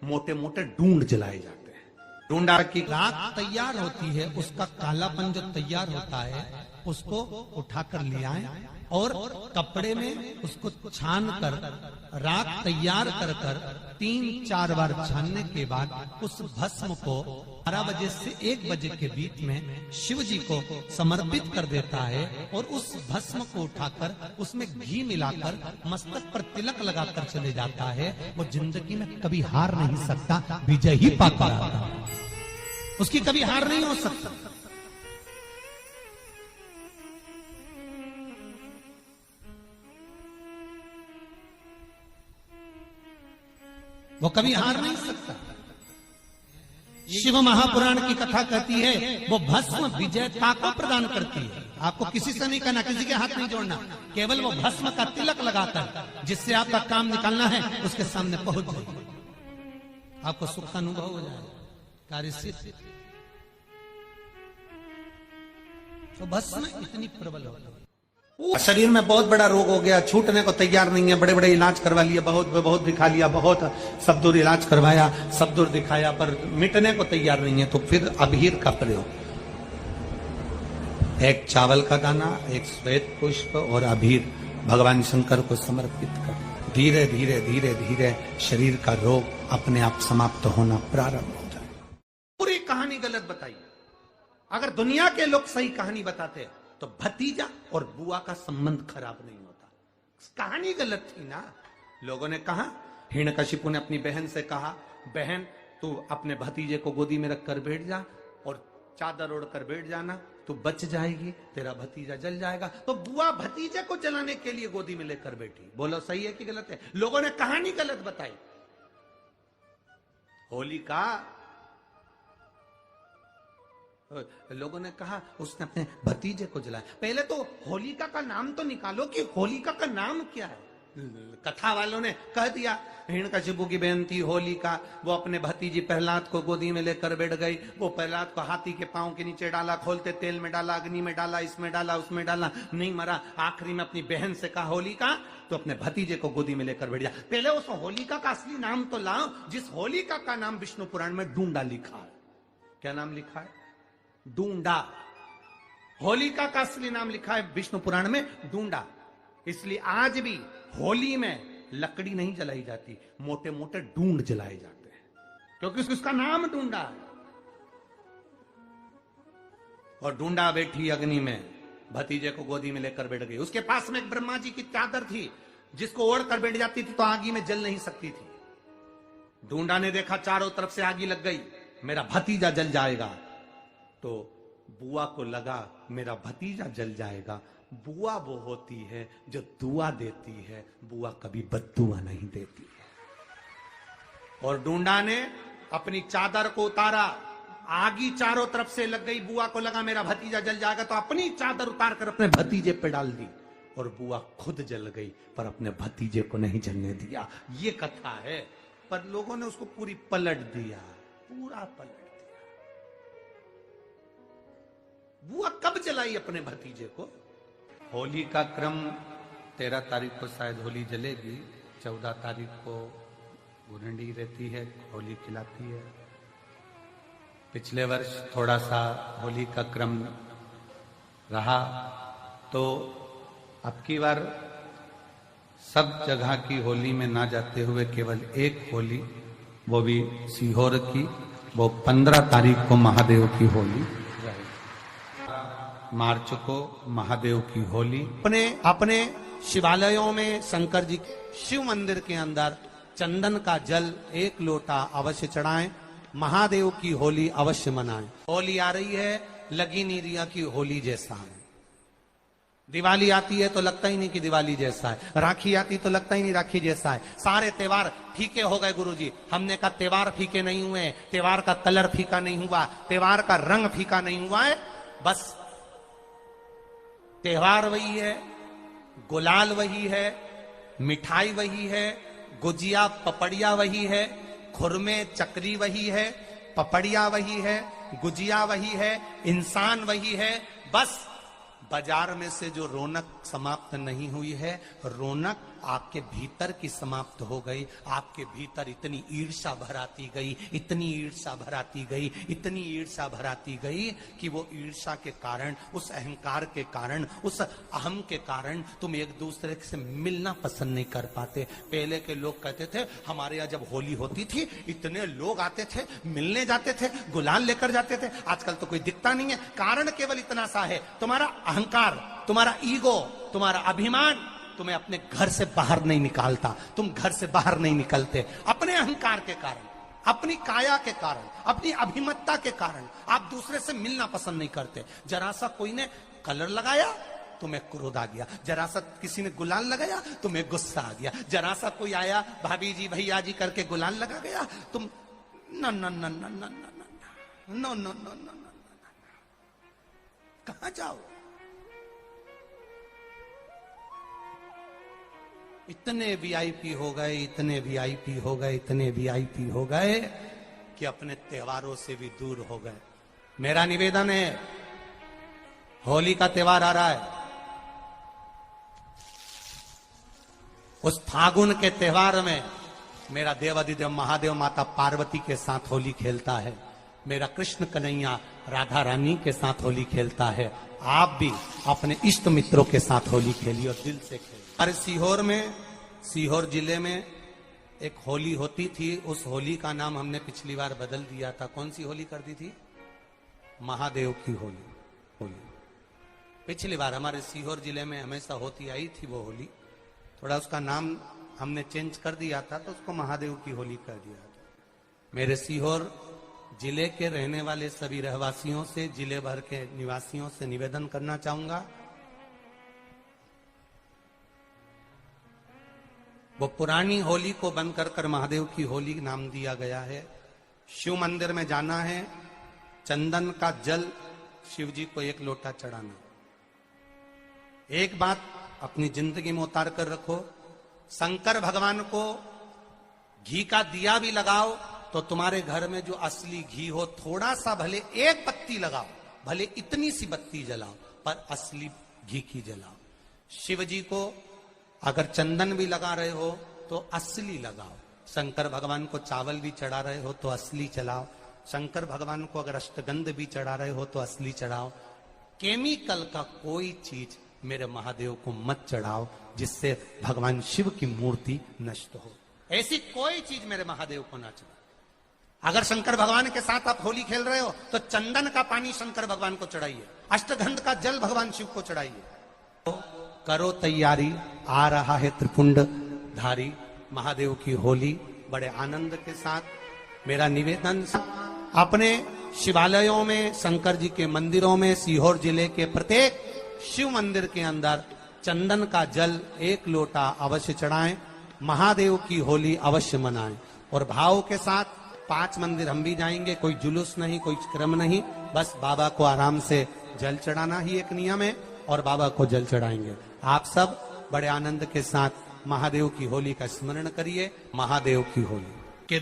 मोटे मोटे ढूंढ जलाए जाते हैं। ढूंढा की राख तैयार होती है, उसका कालापन जो तैयार होता है उसको उठाकर ले आए और कपड़े में उसको छान कर राख तैयार कर 3-4 बार छानने के बाद उस भस्म को 12 बजे से 1 बजे के बीच में शिव जी को समर्पित कर देता है और उस भस्म को उठाकर उसमें घी मिलाकर मस्तक पर तिलक लगाकर चले जाता है। वो जिंदगी में कभी हार नहीं सकता, विजय ही पाकर आता है, उसकी कभी हार नहीं हो सकता। वो कभी हार नहीं सकता। शिव महापुराण की कथा कहती है वो भस्म विजेता को प्रदान करती है। आपको किसी से नहीं करना, किसी के हाथ नहीं जोड़ना, केवल वो भस्म का तिलक लगाकर जिससे आपका काम निकालना है उसके सामने पहुंच जाए, आपको सुख का अनुभव हो जाए, कार्य सिद्ध। तो भस्म इतनी प्रबल हो गई। शरीर में बहुत बड़ा रोग हो गया, छूटने को तैयार नहीं है, बड़े बड़े इलाज करवा लिए, बहुत दिखा लिया, बहुत सब दूर इलाज करवाया, सब दूर दिखाया, पर मिटने को तैयार नहीं है। तो फिर अबीर का प्रयोग, एक चावल का दाना, एक श्वेत पुष्प और अबीर भगवान शंकर को समर्पित कर धीरे धीरे धीरे धीरे शरीर का रोग अपने आप समाप्त होना प्रारंभ हो जाए। पूरी कहानी गलत बताई। अगर दुनिया के लोग सही कहानी बताते तो भतीजा और बुआ का संबंध खराब नहीं होता। कहानी गलत थी ना। लोगों ने कहा, हिरण्यकशिपु ने अपनी बहन से कहा, बहन तू अपने भतीजे को गोदी में रखकर बैठ जा और चादर ओढ़कर बैठ जाना, तू बच जाएगी, तेरा भतीजा जल जाएगा। तो बुआ भतीजे को जलाने के लिए गोदी में लेकर बैठी। बोलो सही है कि गलत है? लोगों ने कहानी गलत बताई। होलिका, लोगों ने कहा उसने अपने भतीजे को जलाया। पहले तो होलिका का नाम तो निकालो कि होलिका का नाम क्या है। कथा वालों ने कह दिया हिरण्यकशिपु की बहन थी होलिका, वो अपने भतीजी प्रहलाद को गोदी में लेकर बैठ गई। वो प्रहलाद को हाथी के पांव के नीचे डाला, खोलते तेल में डाला, अग्नि में डाला, इसमें डाला, उसमें डाला, नहीं मरा। आखिरी में अपनी बहन से कहा होलिका तो अपने भतीजे को गोदी में लेकर बैठ जा। पहले उस होलिका का असली नाम तो लाओ, जिस होलिका का नाम विष्णु पुराण में ढूंढा लिखा है। क्या नाम लिखा है? ढूंढा। होलिका का असली नाम लिखा है विष्णु पुराण में ढूंढा। इसलिए आज भी होली में लकड़ी नहीं जलाई जाती, मोटे मोटे ढूंढ जलाए जाते हैं, क्योंकि उसका नाम ढूंढा है। और ढूंढा बैठी अग्नि में, भतीजे को गोदी में लेकर बैठ गई। उसके पास में एक ब्रह्मा जी की चादर थी, जिसको ओढ़ कर बैठ जाती थी तो आगी में जल नहीं सकती थी। ढूंढा ने देखा चारों तरफ से आगी लग गई, मेरा भतीजा जल जाएगा। तो बुआ को लगा मेरा भतीजा जल जाएगा। बुआ वो होती है जो दुआ देती है, बुआ कभी बद्दुआ नहीं देती है। और ढूंढा ने अपनी चादर को उतारा, आगी चारों तरफ से लग गई। बुआ को लगा मेरा भतीजा जल जाएगा, तो अपनी चादर उतार कर अपने भतीजे पे डाल दी और बुआ खुद जल गई, पर अपने भतीजे को नहीं जलने दिया। ये कथा है, पर लोगों ने उसको पूरी पलट दिया, पूरा पलट दिया। बुआ कब जलाई अपने भतीजे को? होली का क्रम 13 तारीख को शायद होली जलेगी, 14 तारीख को गुरंडी रहती है, होली खिलाती है। पिछले वर्ष थोड़ा सा होली का क्रम रहा, तो अब की बार सब जगह की होली में ना जाते हुए केवल एक होली, वो भी सीहोर की, वो 15 तारीख को महादेव की होली, मार्च को महादेव की होली। अपने शिवालयों में शंकर जी शिव मंदिर के अंदर चंदन का जल 1 लोटा अवश्य चढ़ाएं, महादेव की होली अवश्य मनाएं। होली आ रही है, लगी नहीं रिया की होली जैसा है। दिवाली आती है तो लगता ही नहीं कि दिवाली जैसा है, राखी आती तो लगता ही नहीं राखी जैसा है। सारे त्योहार फीके हो गए गुरुजी। हमने कहा त्योहार फीके नहीं हुए, त्योहार का कलर फीका नहीं हुआ, त्योहार का रंग फीका नहीं हुआ है, बस त्योहार वही है, गुलाल वही है, मिठाई वही है, गुजिया पपड़िया वही है, खुरमे चकरी वही है, पपड़िया वही है, गुजिया वही है, इंसान वही है। बस बाजार में से जो रौनक समाप्त नहीं हुई है, रौनक आपके भीतर की समाप्त हो गई। आपके भीतर इतनी ईर्ष्या भराती गई, इतनी ईर्ष्या भराती गई, इतनी ईर्ष्या भराती गई कि वो ईर्ष्या के कारण, उस अहंकार के कारण, उस अहम के कारण तुम एक दूसरे से मिलना पसंद नहीं कर पाते। पहले के लोग कहते थे हमारे यहाँ जब होली होती थी इतने लोग आते थे, मिलने जाते थे, गुलाल लेकर जाते थे। आजकल तो कोई दिखता नहीं है। कारण केवल इतना सा है, तुम्हारा अहंकार, तुम्हारा ईगो, तुम्हारा अभिमान तुम्हें अपने घर से बाहर नहीं निकालता। तुम घर से बाहर नहीं निकलते अपने अहंकार के कारण, अपनी काया के कारण, अपनी अभिमतता के कारण। आप दूसरे से मिलना पसंद नहीं करते। जरा सा कोई ने कलर लगाया तुम्हें क्रोध आ गया, जरा सा किसी ने गुलाल लगाया तुम्हें गुस्सा आ गया, जरा सा कोई आया भाभी जी भैया जी करके गुलाल लगा गया, तुम न न न न न न न न न कहां जाओ। इतने वीआईपी हो गए, इतने वीआईपी हो गए, इतने वीआईपी हो गए कि अपने त्योहारों से भी दूर हो गए। मेरा निवेदन है, होली का त्योहार आ रहा है, उस फागुन के त्योहार में मेरा देवाधिदेव महादेव माता पार्वती के साथ होली खेलता है, मेरा कृष्ण कन्हैया राधा रानी के साथ होली खेलता है। आप भी अपने इष्ट मित्रों के साथ होली खेलिए और दिल से खेलिए। अरे सीहोर में, सीहोर जिले में एक होली होती थी। उस होली का नाम हमने पिछली बार बदल दिया था। कौन सी होली कर दी थी? महादेव की होली। पिछली बार हमारे सीहोर जिले में हमेशा होती आई थी वो होली, थोड़ा उसका नाम हमने चेंज कर दिया था तो उसको महादेव की होली कर दिया था। मेरे सीहोर जिले के रहने वाले सभी रहवासियों से, जिले भर के निवासियों से निवेदन करना चाहूंगा, वो पुरानी होली को बंद कर महादेव की होली नाम दिया गया है। शिव मंदिर में जाना है, चंदन का जल शिव जी को 1 लोटा चढ़ाना। एक बात अपनी जिंदगी में उतार कर रखो, शंकर भगवान को घी का दिया भी लगाओ तो तुम्हारे घर में जो असली घी हो, थोड़ा सा भले 1 बत्ती लगाओ, भले इतनी सी बत्ती जलाओ, पर असली घी की जलाओ। शिव जी को अगर चंदन भी लगा रहे हो तो असली लगाओ। शंकर भगवान को चावल भी चढ़ा रहे हो तो असली चलाओ। शंकर भगवान को अगर अष्टगंध भी चढ़ा रहे हो तो असली चढ़ाओ। केमिकल का कोई चीज मेरे महादेव को मत चढ़ाओ जिससे भगवान शिव की मूर्ति नष्ट हो। ऐसी कोई चीज मेरे महादेव को ना चढ़ाओ। अगर शंकर भगवान के साथ आप होली खेल रहे हो तो चंदन का पानी शंकर भगवान को चढ़ाइए, अष्टगंध का जल भगवान शिव को चढ़ाइए। तो करो तैयारी, आ रहा है त्रिपुंड धारी महादेव की होली। बड़े आनंद के साथ मेरा निवेदन, अपने शिवालयों में, शंकर जी के मंदिरों में, सीहोर जिले के प्रत्येक शिव मंदिर के अंदर चंदन का जल 1 लोटा अवश्य चढ़ाएं, महादेव की होली अवश्य मनाएं। और भाव के साथ 5 मंदिर हम भी जाएंगे, कोई जुलूस नहीं, कोई क्रम नहीं, बस बाबा को आराम से जल चढ़ाना ही एक नियम है और बाबा को जल चढ़ाएंगे। आप सब बड़े आनंद के साथ महादेव की होली का स्मरण करिए। महादेव की होली के